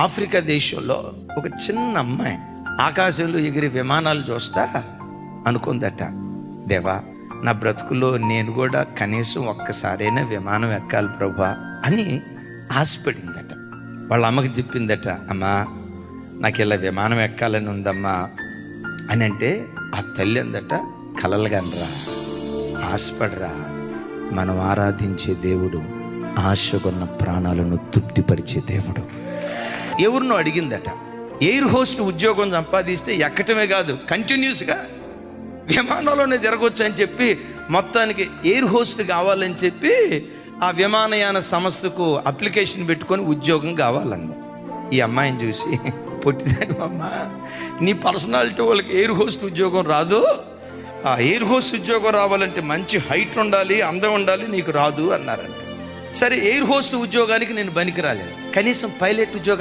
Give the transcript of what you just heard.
Africa దేశంలో ఒక చిన్న అమ్మాయి ఆకాశంలో ఎగిరి విమానాలు చూస్తా అనుకుందట, దేవా నా బ్రతుకులో నేను కూడా కనీసం ఒక్కసారైనా విమానం ఎక్కాలి ప్రభా అని ఆశపడిందట. వాళ్ళ అమ్మకి చెప్పిందట, అమ్మా నాకు ఇలా విమానం ఎక్కాలని ఉందమ్మా అని. అంటే ఆ తల్లి అందట, కలలుగానరా, ఆశపడరా, మనం ఆరాధించే దేవుడు ఆశకున్న ప్రాణాలను తృప్తిపరిచే దేవుడు. ఎవరినో అడిగిందట, ఎయిర్ హోస్ట్ ఉద్యోగం సంపాదిస్తే ఎక్కటమే కాదు కంటిన్యూస్గా విమానంలోనే తిరగొచ్చు అని చెప్పి మొత్తానికి ఎయిర్ హోస్ట్ కావాలని చెప్పి ఆ విమానయాన సంస్థకు అప్లికేషన్ పెట్టుకొని ఉద్యోగం కావాలంది. ఈ అమ్మాయిని చూసి, పొట్టిదాని అమ్మ, నీ పర్సనాలిటీ వాళ్ళకి ఎయిర్ హోస్ట్ ఉద్యోగం రాదు, ఆ ఎయిర్ హోస్ట్ ఉద్యోగం రావాలంటే మంచి హైట్ ఉండాలి, అందం ఉండాలి, నీకు రాదు అన్నారంట. సరే ఎయిర్ హోస్ట్ ఉద్యోగానికి నేను పనికి రాలేదు, కనీసం పైలట్ ఉద్యోగానికి